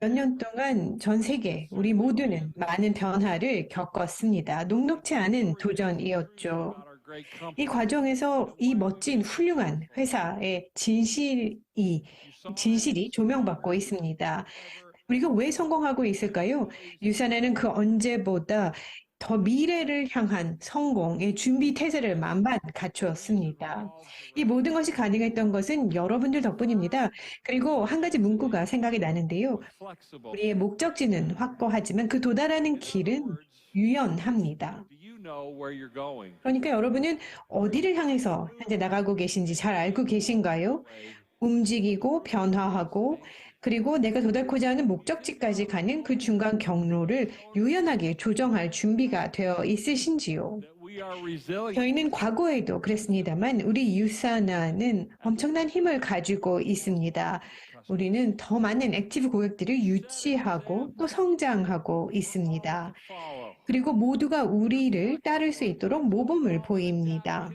몇 년 동안 전 세계, 우리 모두는 많은 변화를 겪었습니다. 녹록지 않은 도전이었죠. 이 과정에서 이 멋진 훌륭한 회사의 진실이 조명받고 있습니다. 우리가 왜 성공하고 있을까요? 유산에는 그 언제보다 더 미래를 향한 성공의 준비 태세를 만반 갖추었습니다. 이 모든 것이 가능했던 것은 여러분들 덕분입니다. 그리고 한 가지 문구가 생각이 나는데요. 우리의 목적지는 확고하지만 그 도달하는 길은 유연합니다. 그러니까 여러분은 어디를 향해서 현재 나가고 계신지 잘 알고 계신가요? 움직이고 변화하고 그리고 내가 도달코자 하는 목적지까지 가는 그 중간 경로를 유연하게 조정할 준비가 되어 있으신지요? 저희는 과거에도 그랬습니다만 우리 유사나는 엄청난 힘을 가지고 있습니다. 우리는 더 많은 액티브 고객들을 유치하고 또 성장하고 있습니다. 그리고 모두가 우리를 따를 수 있도록 모범을 보입니다.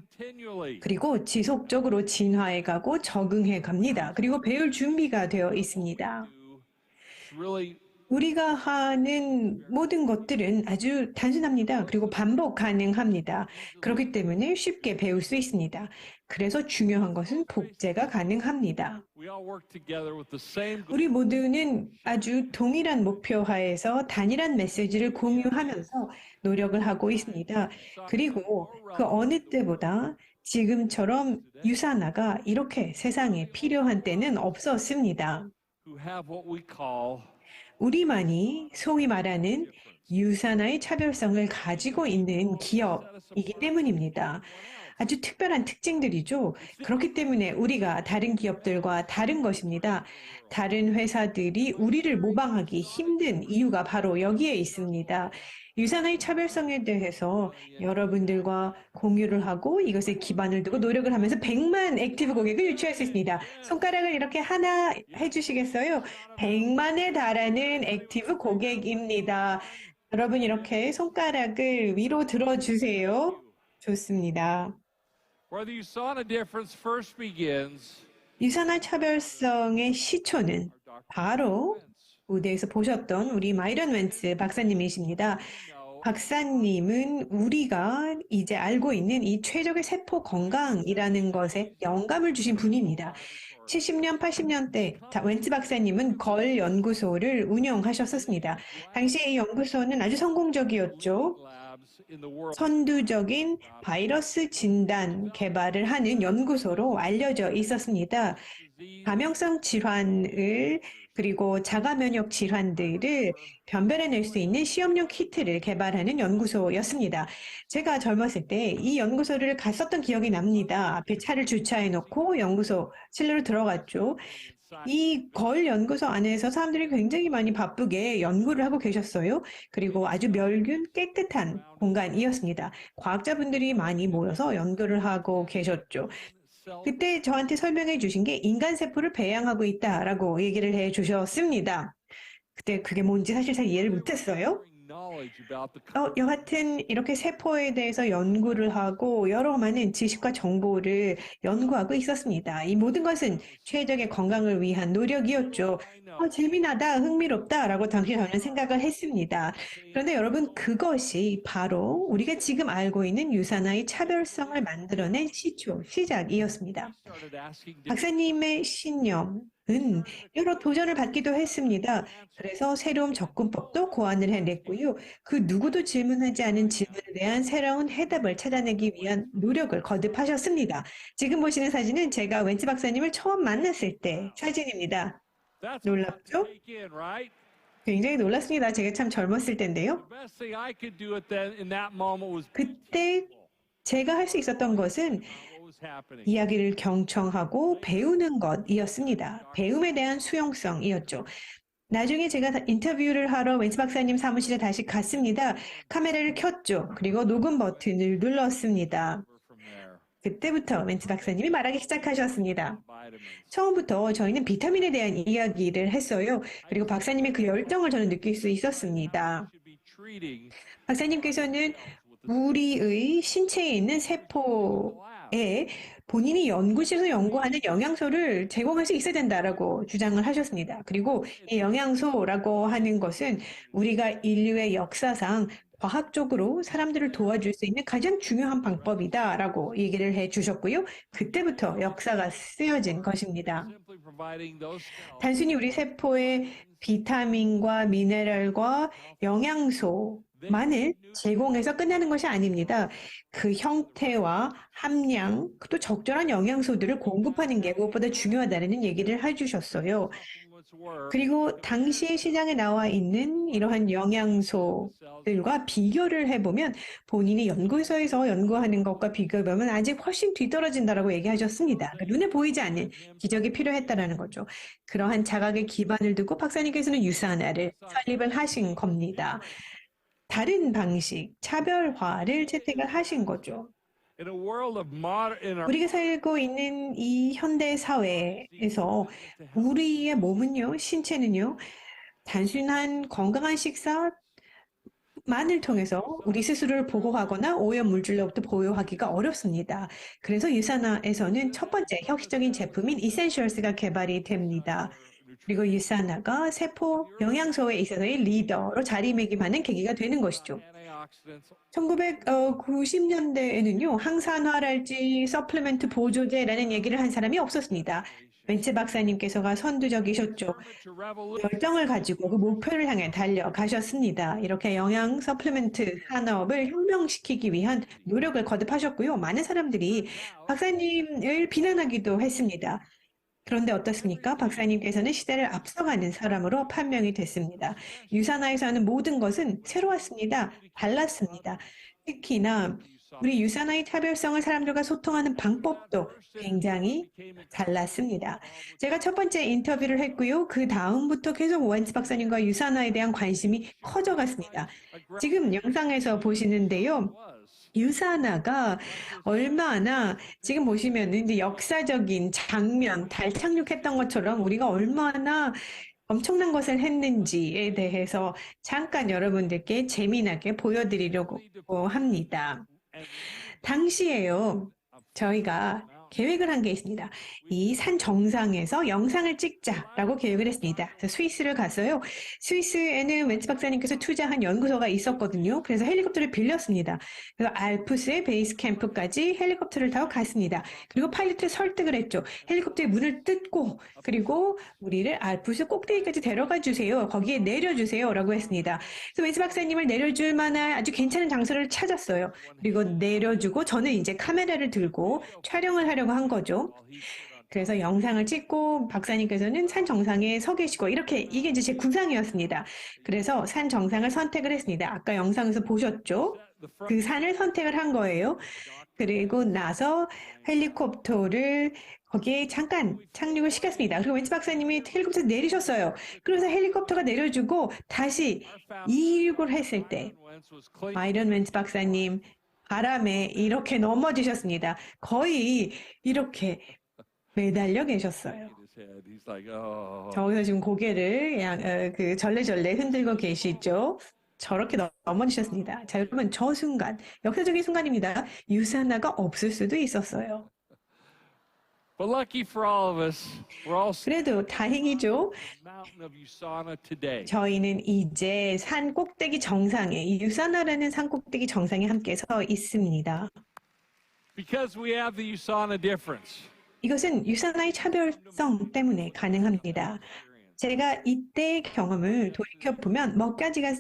그리고 지속적으로 진화해 가고 적응해 갑니다. 그리고 배울 준비가 되어 있습니다. 우리가 하는 모든 것들은 아주 단순합니다. 그리고 반복 가능합니다. 그렇기 때문에 쉽게 배울 수 있습니다. 그래서 중요한 것은 복제가 가능합니다. 우리 모두는 아주 동일한 목표 하에서 단일한 메시지를 공유하면서 노력을 하고 있습니다. 그리고 그 어느 때보다 지금처럼 유사나가 이렇게 세상에 필요한 때는 없었습니다. 우리만이 소위 말하는 유산화의 차별성을 가지고 있는 기업이기 때문입니다. 아주 특별한 특징들이죠. 그렇기 때문에 우리가 다른 기업들과 다른 것입니다. 다른 회사들이 우리를 모방하기 힘든 이유가 바로 여기에 있습니다. 유산의 차별성에 대해서 여러분들과 공유를 하고 이것에 기반을 두고 노력을 하면서 100만 액티브 고객을 유치할 수 있습니다. 손가락을 이렇게 하나 해주시겠어요? 100만에 달하는 액티브 고객입니다. 여러분 이렇게 손가락을 위로 들어주세요. 좋습니다. 유산화 차별성의 시초는 바로 무대에서 보셨던 우리 마이런 웬츠 박사님이십니다. 박사님은 우리가 이제 알고 있는 이 최적의 세포 건강이라는 것에 영감을 주신 분입니다. 70년, 80년대 웬츠 박사님은 걸 연구소를 운영하셨었습니다. 당시 이 연구소는 아주 성공적이었죠. 선두적인 바이러스 진단 개발을 하는 연구소로 알려져 있었습니다. 감염성 질환을 그리고 자가 면역 질환들을 변별해낼 수 있는 시험용 키트를 개발하는 연구소였습니다. 제가 젊었을 때 이 연구소를 갔었던 기억이 납니다. 앞에 차를 주차해 놓고 연구소 실내로 들어갔죠. 이 걸 연구소 안에서 사람들이 굉장히 많이 바쁘게 연구를 하고 계셨어요. 그리고 아주 멸균 깨끗한 공간이었습니다. 과학자분들이 많이 모여서 연구를 하고 계셨죠. 그때 저한테 설명해 주신 게 인간 세포를 배양하고 있다라고 얘기를 해 주셨습니다. 그때 그게 뭔지 사실 잘 이해를 못했어요. 여하튼 이렇게 세포에 대해서 연구를 하고 여러 많은 지식과 정보를 연구하고 있었습니다. 이 모든 것은 최적의 건강을 위한 노력이었죠. 재미나다, 흥미롭다라고 당시 저는 생각을 했습니다. 그런데 여러분, 그것이 바로 우리가 지금 알고 있는 유산화의 차별성을 만들어낸 시작이었습니다. 박사님의 신념은 여러 도전을 받기도 했습니다. 그래서 새로운 접근법도 고안을 해냈고요. 그 누구도 질문하지 않은 질문에 대한 새로운 해답을 찾아내기 위한 노력을 거듭하셨습니다. 지금 보시는 사진은 제가 웬츠 박사님을 처음 만났을 때 사진입니다. 놀랍죠? 굉장히 놀랐습니다. 제가 참 젊었을 때인데요. 그때 제가 할 수 있었던 것은 이야기를 경청하고 배우는 것이었습니다. 배움에 대한 수용성이었죠. 나중에 제가 인터뷰를 하러 웬츠 박사님 사무실에 다시 갔습니다. 카메라를 켰죠. 그리고 녹음 버튼을 눌렀습니다. 그때부터 웬츠 박사님이 말하기 시작하셨습니다. 처음부터 저희는 비타민에 대한 이야기를 했어요. 그리고 박사님의 그 열정을 저는 느낄 수 있었습니다. 박사님께서는 우리의 신체에 있는 세포에 본인이 연구실에서 연구하는 영양소를 제공할 수 있어야 된다라고 주장을 하셨습니다. 그리고 이 영양소라고 하는 것은 우리가 인류의 역사상 과학적으로 사람들을 도와줄 수 있는 가장 중요한 방법이다라고 얘기를 해 주셨고요. 그때부터 역사가 쓰여진 것입니다. 단순히 우리 세포에 비타민과 미네랄과 영양소만을 제공해서 끝나는 것이 아닙니다. 그 형태와 함량, 또 적절한 영양소들을 공급하는 게 무엇보다 중요하다는 얘기를 해주셨어요. 그리고 당시 시장에 나와 있는 이러한 영양소들과 비교를 해보면 본인이 연구소에서 연구하는 것과 비교해보면 아직 훨씬 뒤떨어진다라고 얘기하셨습니다. 그러니까 눈에 보이지 않는 기적이 필요했다라는 거죠. 그러한 자각의 기반을 두고 박사님께서는 유산화를 설립을 하신 겁니다. 다른 방식, 차별화를 채택을 하신 거죠. 우리가 살고 있는 이 현대 사회에서 우리의 몸은요, 신체는요, 단순한 건강한 식사만을 통해서 우리 스스로를 보호하거나 오염 물질로부터 보호하기가 어렵습니다. 그래서 유산화에서는 첫 번째 혁신적인 제품인 이센셜스가 개발이 됩니다. 그리고 유산화가 세포 영양소에 있어서의 리더로 자리매김하는 계기가 되는 것이죠. 1990년대에는요, 항산화랄지 서플리멘트 보조제라는 얘기를 한 사람이 없었습니다. 벤츠 박사님께서가 선두적이셨죠. 열정을 가지고 그 목표를 향해 달려가셨습니다. 이렇게 영양 서플리멘트 산업을 혁명시키기 위한 노력을 거듭하셨고요. 많은 사람들이 박사님을 비난하기도 했습니다. 그런데 어떻습니까? 박사님께서는 시대를 앞서가는 사람으로 판명이 됐습니다. 유산화에서 하는 모든 것은 새로웠습니다. 달랐습니다. 특히나 우리 유산화의 차별성을 사람들과 소통하는 방법도 굉장히 달랐습니다. 제가 첫 번째 인터뷰를 했고요. 그 다음부터 계속 웬츠 박사님과 유산화에 대한 관심이 커져갔습니다. 지금 영상에서 보시는데요. 유산화가 얼마나 지금 보시면은 이제 역사적인 장면, 달 착륙했던 것처럼 우리가 얼마나 엄청난 것을 했는지에 대해서 잠깐 여러분들께 재미나게 보여드리려고 합니다. 당시에요, 저희가 계획을 한 게 있습니다. 이 산 정상에서 영상을 찍자라고 계획을 했습니다. 그래서 스위스를 갔어요. 스위스에는 웬츠 박사님께서 투자한 연구소가 있었거든요. 그래서 헬리콥터를 빌렸습니다. 그래서 알프스의 베이스 캠프까지 헬리콥터를 타고 갔습니다. 그리고 파일럿을 설득을 했죠. 헬리콥터의 문을 뜯고 그리고 우리를 알프스 꼭대기까지 데려가 주세요. 거기에 내려주세요라고 했습니다. 그래서 웬츠 박사님을 내려줄 만한 아주 괜찮은 장소를 찾았어요. 그리고 내려주고 저는 이제 카메라를 들고 촬영을 하려고 한 거죠. 그래서 영상을 찍고 박사님께서는 산 정상에 서 계시고 이렇게 이게 이제 제 구상이었습니다. 그래서 산 정상을 선택을 했습니다. 아까 영상에서 보셨죠? 그 산을 선택을 한 거예요. 그리고 나서 헬리콥터를 거기에 잠깐 착륙을 시켰습니다. 그리고 웬츠 박사님이 헬리콥터에서 내리셨어요. 그래서 헬리콥터가 내려주고 다시 이륙을 했을 때 바이런 웬츠 박사님 바람에 이렇게 넘어지셨습니다. 거의 이렇게 매달려 계셨어요. 저기서 지금 고개를 절레절레 흔들고 계시죠? 저렇게 넘어지셨습니다. 자, 여러분, 저 순간, 역사적인 순간입니다. 유산화가 없을 수도 있었어요. 그래도 다행이죠. 저희는 이제 산 꼭대기 정상에, 이 유산화라는 산 꼭대기 정상에 함께 서 있습니다. 이것은 유산화의 차별성 때문에 가능합니다. 제가 이때 경험을 돌이켜보면 몇 가지가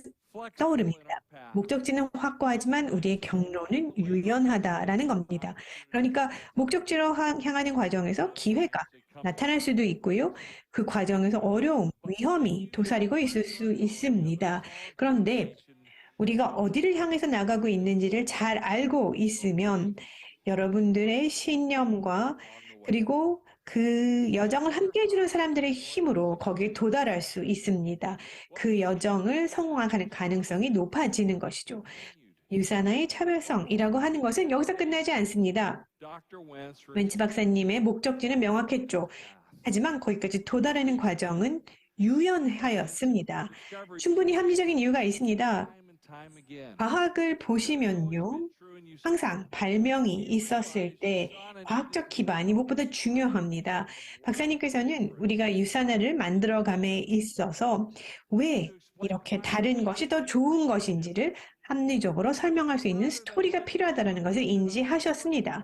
떠오릅니다. 목적지는 확고하지만 우리의 경로는 유연하다라는 겁니다. 그러니까 목적지로 향하는 과정에서 기회가 나타날 수도 있고요. 그 과정에서 어려움, 위험이 도사리고 있을 수 있습니다. 그런데 우리가 어디를 향해서 나가고 있는지를 잘 알고 있으면 여러분들의 신념과 그리고 그 여정을 함께 해주는 사람들의 힘으로 거기에 도달할 수 있습니다. 그 여정을 성공하는 가능성이 높아지는 것이죠. 유산화의 차별성이라고 하는 것은 여기서 끝나지 않습니다. 웬츠 박사님의 목적지는 명확했죠. 하지만 거기까지 도달하는 과정은 유연하였습니다. 충분히 합리적인 이유가 있습니다. 과학을 보시면요. 항상 발명이 있었을 때 과학적 기반이 무엇보다 중요합니다. 박사님께서는 우리가 유산화를 만들어감에 있어서 왜 이렇게 다른 것이 더 좋은 것인지를 합리적으로 설명할 수 있는 스토리가 필요하다는 것을 인지하셨습니다.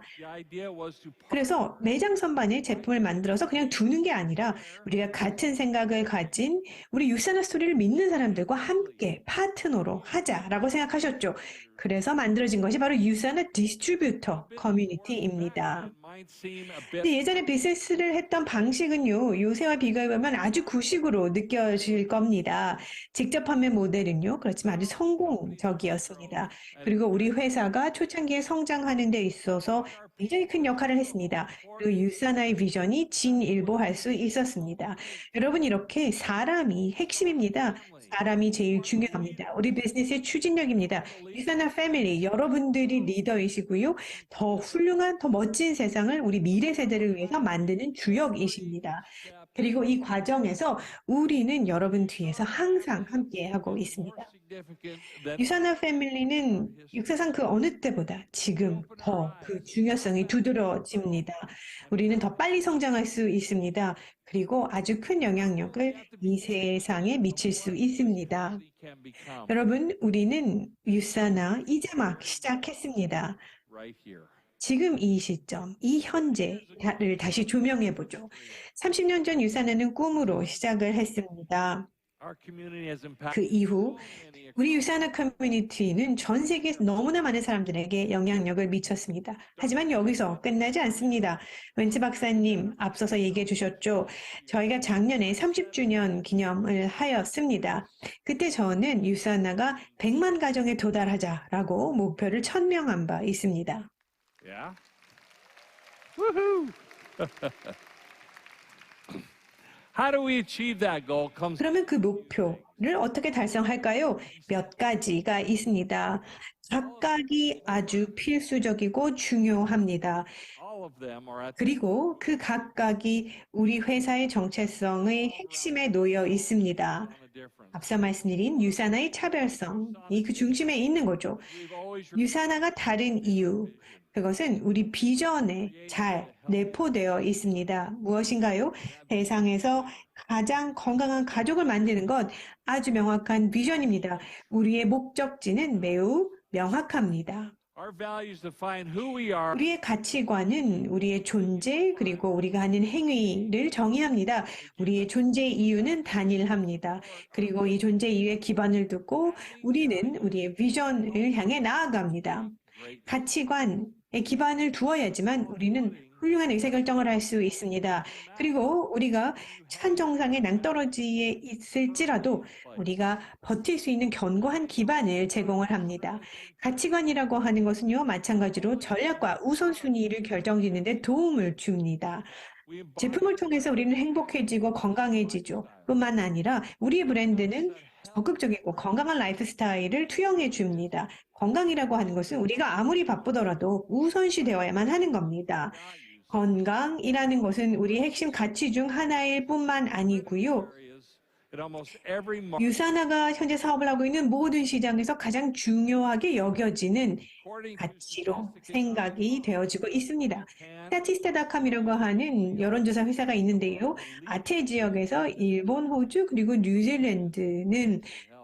그래서 매장 선반에 제품을 만들어서 그냥 두는 게 아니라 우리가 같은 생각을 가진 우리 유산화 스토리를 믿는 사람들과 함께 파트너로 하자라고 생각하셨죠. 그래서 만들어진 것이 바로 유산화 디스트리뷰터 커뮤니티입니다. 근데 예전에 비즈니스를 했던 방식은요, 요새와 비교해보면 아주 구식으로 느껴질 겁니다. 직접 판매 모델은요, 그렇지만 아주 성공적이었습니다. 그리고 우리 회사가 초창기에 성장하는 데 있어서 굉장히 큰 역할을 했습니다. 그 유산화의 비전이 진일보할 수 있었습니다. 여러분, 이렇게 사람이 핵심입니다. 사람이 제일 중요합니다. 우리 비즈니스의 추진력입니다. 유산화 패밀리, 여러분들이 리더이시고요. 더 훌륭한, 더 멋진 세상을 우리 미래 세대를 위해서 만드는 주역이십니다. 그리고 이 과정에서 우리는 여러분 뒤에서 항상 함께하고 있습니다. 유산화 패밀리는 역사상 그 어느 때보다 지금 더 그 중요성이 두드러집니다. 우리는 더 빨리 성장할 수 있습니다. 그리고 아주 큰 영향력을 이 세상에 미칠 수 있습니다. 여러분, 우리는 유산화 이제 막 시작했습니다. 지금 이 시점, 이 현재를 다시 조명해 보죠. 30년 전 유산화는 꿈으로 시작을 했습니다. 그 이후 우리 유산화 커뮤니티는 전 세계 너무나 많은 사람들에게 영향력을 미쳤습니다. 하지만 여기서 끝나지 않습니다. 웬츠 박사님 앞서서 얘기해 주셨죠. 저희가 작년에 30주년 기념을 하였습니다. 그때 저는 유산화가 100만 가정에 도달하자라고 목표를 천명한 바 있습니다. Yeah. Woohoo! How do we achieve that goal? Comes 그러면 그 목표를 어떻게 달성할까요? 몇 가지가 있습니다. 각각이 아주 필수적이고 중요합니다. all of them are at 그리고 그 각각이 우리 회사의 정체성의 핵심에 놓여 있습니다. a difference. 앞서 말씀드린 유산화의 차별성이 그 중심에 있는 거죠. We've always 유산화가 다른 이유, 그것은 우리 비전에 잘 내포되어 있습니다. 무엇인가요? 세상에서 가장 건강한 가족을 만드는 것 아주 명확한 비전입니다. 우리의 목적지는 매우 명확합니다. our values define who we are. 우리의 가치관은 우리의 존재 그리고 우리가 하는 행위를 정의합니다. 우리의 존재 이유는 단일합니다. 그리고 이 존재 이유의 기반을 두고 우리는 우리의 비전을 향해 나아갑니다. 가치관에 기반을 두어야지만 우리는 훌륭한 의사결정을 할 수 있습니다. 그리고 우리가 산 정상에 낭떠러지에 있을지라도 우리가 버틸 수 있는 견고한 기반을 제공을 합니다. 가치관이라고 하는 것은요, 마찬가지로 전략과 우선순위를 결정짓는 데 도움을 줍니다. 제품을 통해서 우리는 행복해지고 건강해지죠. 뿐만 아니라 우리의 브랜드는 적극적이고 건강한 라이프 스타일을 투영해 줍니다. 건강이라고 하는 것은 우리가 아무리 바쁘더라도 우선시 되어야만 하는 겁니다. 건강이라는 것은 우리의 핵심 가치 중 하나일 뿐만 아니고요. In almost every market, 유산화가 현재 사업을 하고 있는 모든 시장에서 가장 중요하게 여겨지는 가치로 생각이 되어지고 있습니다. 스타티스타닷컴이라고 하는 여론조사 회사가 있는데요. 아태 지역에서 일본, 호주 그리고 뉴질랜드는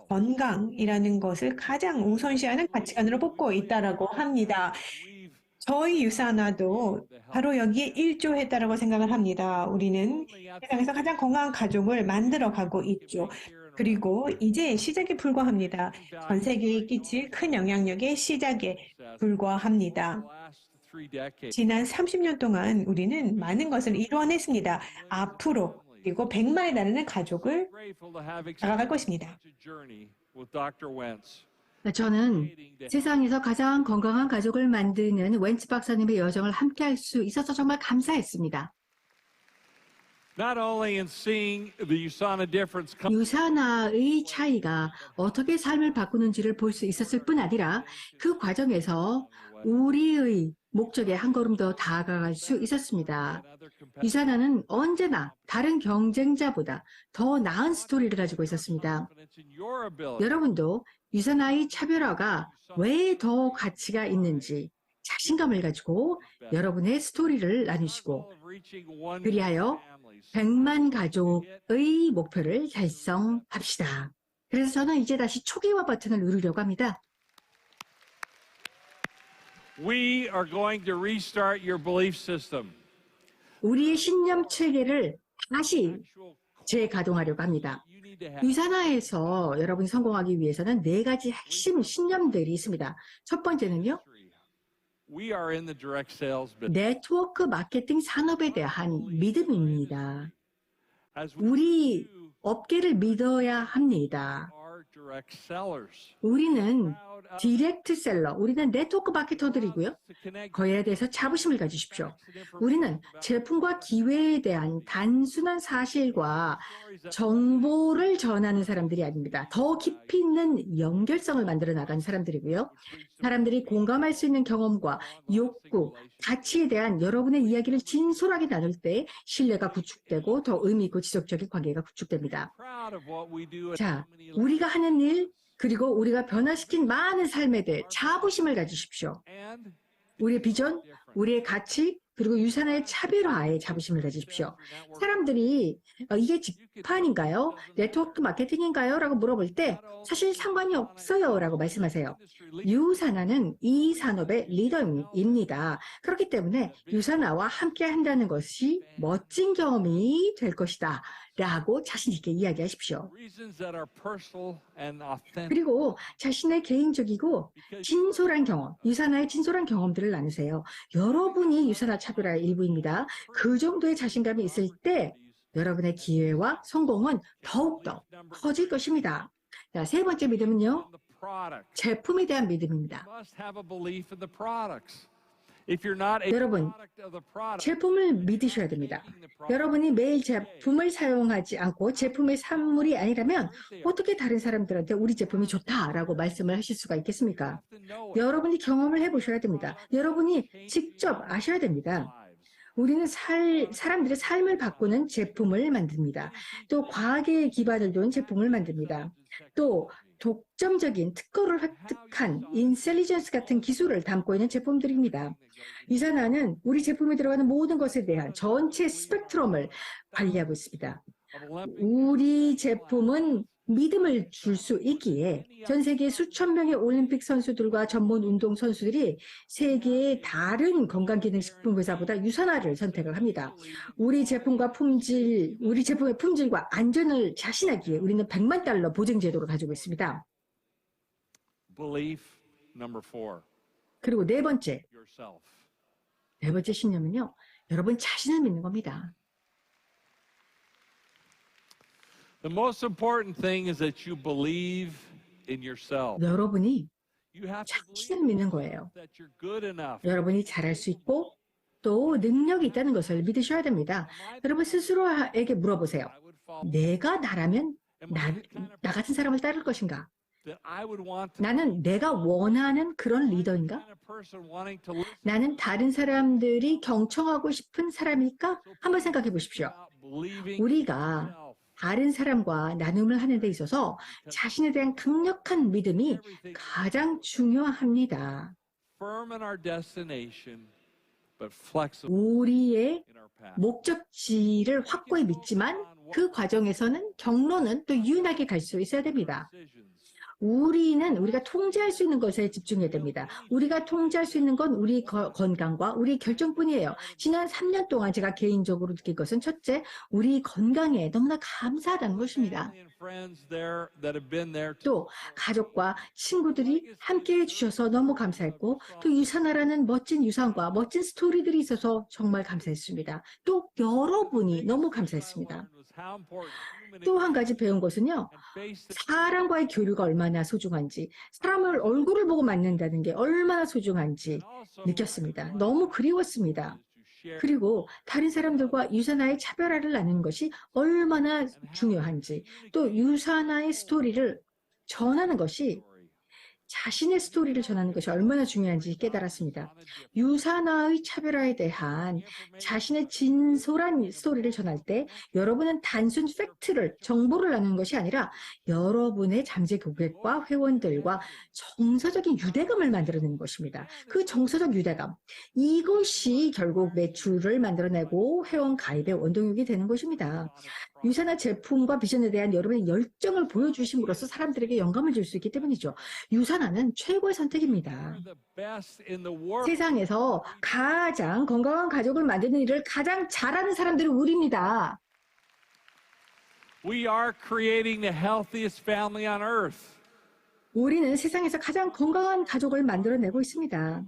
건강이라는 것을 가장 우선시하는 가치관으로 뽑고 있다라고 합니다. 저희 유산화도 바로 여기에 일조했다라고 생각을 합니다. 우리는 세상에서 가장 건강한 가족을 만들어가고 있죠. 그리고 이제 시작에 불과합니다. 전 세계에 끼칠 큰 영향력의 시작에 불과합니다. last 3 decades. 지난 30년 동안 우리는 많은 것을 이루어냈습니다. 앞으로 그리고 100만에 달하는 가족을 Grateful to have 다가갈 것입니다. such a journey with Dr. Wentz. 저는 세상에서 가장 건강한 가족을 만드는 웬츠 박사님의 여정을 함께할 수 있어서 정말 감사했습니다. Not only in seeing the USANA difference come 유산화의 차이가 어떻게 삶을 바꾸는지를 볼 수 있었을 뿐 아니라 그 과정에서 우리의 목적에 한 걸음 더 다가갈 수 있었습니다. 유산화는 언제나 다른 경쟁자보다 더 나은 스토리를 가지고 있었습니다. 여러분도 유산화의 차별화가 왜 더 가치가 있는지 자신감을 가지고 여러분의 스토리를 나누시고 그리하여 100만 가족의 목표를 달성합시다. 그래서 저는 이제 다시 초기화 버튼을 누르려고 합니다. We are going to restart your belief system. 우리의 신념 체계를 다시 재가동하려고 합니다. 유산화에서 여러분이 성공하기 위해서는 4가지 핵심 신념들이 있습니다. 첫 번째는요, We are in the direct sales business. 네트워크 마케팅 산업에 대한 믿음입니다. As we 우리 업계를 믿어야 합니다. are direct sellers. 우리는 디렉트 셀러, 우리는 네트워크 마케터들이고요. 거기에 대해서 자부심을 가지십시오. 우리는 제품과 기회에 대한 단순한 사실과 정보를 전하는 사람들이 아닙니다. 더 깊이 있는 연결성을 만들어 나가는 사람들이고요. 사람들이 공감할 수 있는 경험과 욕구, 가치에 대한 여러분의 이야기를 진솔하게 나눌 때 신뢰가 구축되고 더 의미 있고 지속적인 관계가 구축됩니다. Proud of what we do at 자, so many levels. 우리가 하는 일, 그리고 우리가 변화시킨 많은 삶에 대해 자부심을 가지십시오. And 우리의 비전, 우리의 가치, 그리고 유산화의 차별화에 자부심을 가지십시오. 사람들이 이게 직판인가요? 네트워크 마케팅인가요? 라고 물어볼 때 사실 상관이 없어요 라고 말씀하세요. 유산화는 이 산업의 리더입니다. 그렇기 때문에 유산화와 함께 한다는 것이 멋진 경험이 될 것이다 라고 자신 있게 이야기하십시오. reasons that are personal and authentic. 그리고 자신의 개인적이고 진솔한 경험, 유산화의 진솔한 경험들을 나누세요. 여러분이 유산화 차별화의 일부입니다. 그 정도의 자신감이 있을 때 여러분의 기회와 성공은 더욱더 커질 것입니다. 자, 세 번째 믿음은요, The product. 제품에 대한 믿음입니다. You must have a belief in the products. If you're not a 여러분, product of the product, 제품을 믿으셔야 됩니다. 여러분이 매일 제품을 사용하지 않고 제품의 산물이 아니라면 어떻게 다른 사람들한테 우리 제품이 좋다라고 말씀을 하실 수가 있겠습니까? 여러분이 경험을 해보셔야 됩니다. 여러분이 직접 아셔야 됩니다. 우리는 사람들의 삶을 바꾸는 제품을 만듭니다. 또 과학에 기반을 둔 제품을 만듭니다. 또 독점적인 특허를 획득한 인텔리전스 같은 기술을 담고 있는 제품들입니다. 유산화는 우리 제품에 들어가는 모든 것에 대한 전체 스펙트럼을 관리하고 있습니다. 우리 제품은 믿음을 줄 수 있기에 전 세계 수천 명의 올림픽 선수들과 전문 운동 선수들이 세계의 다른 건강기능식품 회사보다 유산화를 선택을 합니다. 우리 제품의 품질과 안전을 자신하기에 우리는 100만 달러 보증 제도를 가지고 있습니다. belief number 4, 그리고 네 번째 yourself. 신념은요, 여러분 자신을 믿는 겁니다. The most important thing is that you believe in yourself. 여러분이 You have to 자신을 believe 믿는 거예요. that you're good enough. 여러분이 잘할 수 있고 또 능력이 있다는 것을 믿으셔야 됩니다. 여러분 스스로에게 물어보세요. I would follow 내가 나라면 나 같은 사람을 따를 것인가? that I would want to 나는 내가 원하는 그런 리더인가? kind of person wanting to listen. 나는 다른 사람들이 경청하고 싶은 사람일까? 한번 생각해 보십시오. Believing 우리가 yourself. 다른 사람과 나눔을 하는 데 있어서 자신에 대한 강력한 믿음이 가장 중요합니다. Firm in our destination, but flexible 우리의 in our path. 목적지를 확고히 믿지만 그 과정에서는 경로는 또 유연하게 갈 수 있어야 됩니다. Decisions. 우리가 통제할 수 있는 것에 집중해야 됩니다. 우리가 통제할 수 있는 건 우리 건강과 우리 결정뿐이에요. 지난 3년 동안 제가 개인적으로 느낀 것은 첫째, 우리 건강에 너무나 감사하다는 것입니다. Family and friends there that have been there to 또 가족과 친구들이 함께 해주셔서 너무 감사했고 또 유산화라는 멋진 유산과 멋진 스토리들이 있어서 정말 감사했습니다. 또 여러분이 너무 감사했습니다. was how important human 또 한 가지 배운 것은요. and face the 사람과의 교류가 얼마나 소중한지, 사람을 얼굴을 보고 만난다는 게 얼마나 소중한지 느꼈습니다. 너무 그리웠습니다. to share 그리고 다른 사람들과 유산화의 차별화를 나누는 것이 얼마나 중요한지, 또 유산화의 스토리를 전하는 것이 자신의 스토리를 전하는 것이 얼마나 중요한지 깨달았습니다. 유산화의 차별화에 대한 자신의 진솔한 스토리를 전할 때 여러분은 단순 팩트를, 정보를 나누는 것이 아니라 여러분의 잠재 고객과 회원들과 정서적인 유대감을 만들어내는 것입니다. 그 정서적 유대감, 이것이 결국 매출을 만들어내고 회원 가입의 원동력이 되는 것입니다. 유산화 제품과 비전에 대한 여러분의 열정을 보여주심으로써 사람들에게 영감을 줄 수 있기 때문이죠. 유산화는 최고의 선택입니다. 세상에서 가장 건강한 가족을 만드는 일을 가장 잘하는 사람들은 우리입니다. We are creating the healthiest family on earth. 우리는 세상에서 가장 건강한 가족을 만들어내고 있습니다.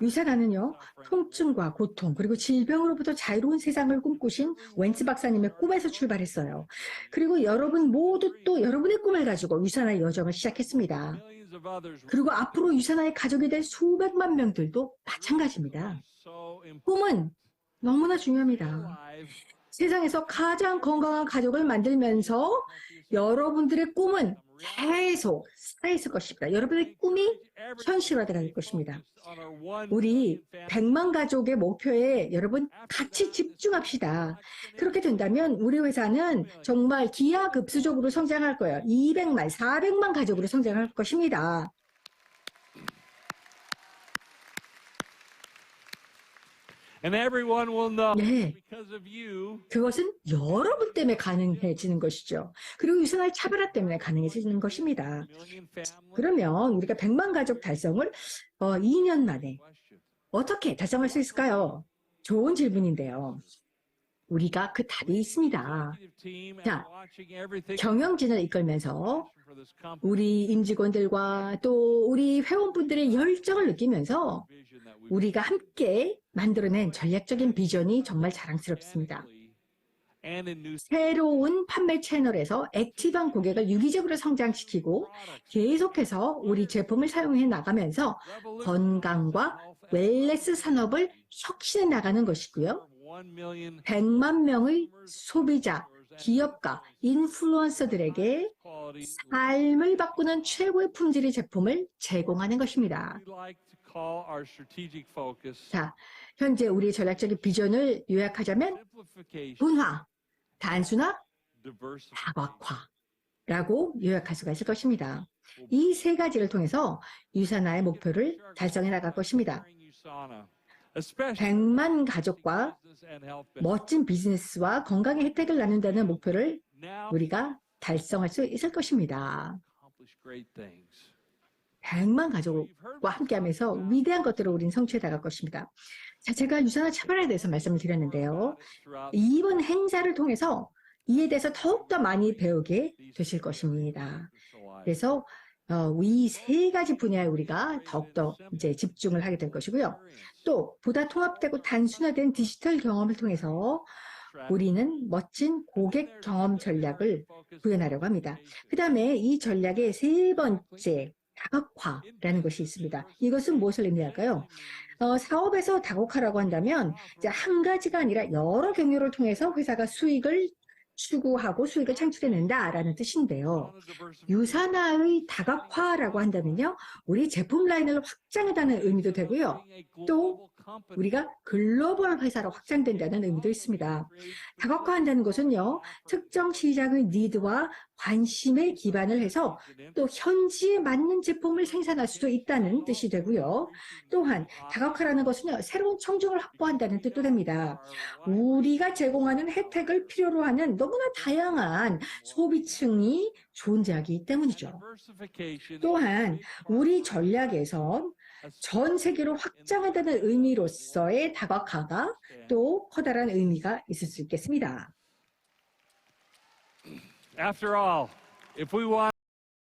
유산화는요, 통증과 고통, 그리고 질병으로부터 자유로운 세상을 꿈꾸신 웬츠 박사님의 꿈에서 출발했어요. 그리고 여러분 모두 또 여러분의 꿈을 가지고 유산화의 여정을 시작했습니다. 그리고 앞으로 유산화의 가족이 될 수백만 명들도 마찬가지입니다. 꿈은 너무나 중요합니다. 세상에서 가장 건강한 가족을 만들면서 여러분들의 꿈은 계속 살아있을 것입니다. 여러분의 꿈이 현실화될 것입니다. 우리 100만 가족의 목표에 여러분 같이 집중합시다. 그렇게 된다면 우리 회사는 정말 기하급수적으로 성장할 거예요. 200만, 400만 가족으로 성장할 것입니다. And everyone will know 네. because of you. 그것은 여러분 때문에 가능해지는 것이죠. 그리고 유산화의 차별화 때문에 가능해지는 것입니다. 그러면 우리가 100만 가족 달성을 2년 만에 어떻게 달성할 수 있을까요? 좋은 질문인데요. 우리가 그 답이 있습니다. 자, 경영진을 이끌면서 우리 임직원들과 또 우리 회원분들의 열정을 느끼면서 우리가 함께 만들어낸 전략적인 비전이 정말 자랑스럽습니다. 새로운 판매 채널에서 액티브한 고객을 유기적으로 성장시키고 계속해서 우리 제품을 사용해 나가면서 건강과 웰네스 산업을 혁신해 나가는 것이고요. 100만 명의 소비자, 기업가, 인플루언서들에게 삶을 바꾸는 최고의 품질의 제품을 제공하는 것입니다. 자, 현재 우리의 전략적인 비전을 요약하자면 분화, 단순화, 다각화라고 요약할 수가 있을 것입니다. 이 세 가지를 통해서 유산화의 목표를 달성해 나갈 것입니다. 100만 가족과 멋진 비즈니스와 건강의 혜택을 나눈다는 목표를 우리가 달성할 수 있을 것입니다. 100만 가족과 함께하면서 위대한 것들을 우린 성취해 나갈 것입니다. 자, 제가 유산화 차별화에 대해서 말씀을 드렸는데요. 이번 행사를 통해서 이에 대해서 더욱더 많이 배우게 되실 것입니다. 그래서 이 세 가지 분야에 우리가 더욱더 이제 집중을 하게 될 것이고요. 또 보다 통합되고 단순화된 디지털 경험을 통해서 우리는 멋진 고객 경험 전략을 구현하려고 합니다. 그 다음에 이 전략의 세 번째 다각화라는 것이 있습니다. 이것은 무엇을 의미할까요? 사업에서 다각화라고 한다면 이제 한 가지가 아니라 여러 경로를 통해서 회사가 수익을 추구하고 수익을 창출해낸다라는 뜻인데요. 유산화의 다각화라고 한다면요, 우리 제품 라인을 확장한다는 의미도 되고요. 또 우리가 글로벌 회사로 확장된다는 의미도 있습니다. 다각화한다는 것은요, 특정 시장의 니드와 관심에 기반을 해서 또 현지에 맞는 제품을 생산할 수도 있다는 뜻이 되고요. 또한 다각화라는 것은요, 새로운 청중을 확보한다는 뜻도 됩니다. 우리가 제공하는 혜택을 필요로 하는 너무나 다양한 소비층이 존재하기 때문이죠. 또한 우리 전략에선 전 세계로 확장하다는 의미로서의 다각화가 또 커다란 의미가 있을 수 있겠습니다. After all, if we want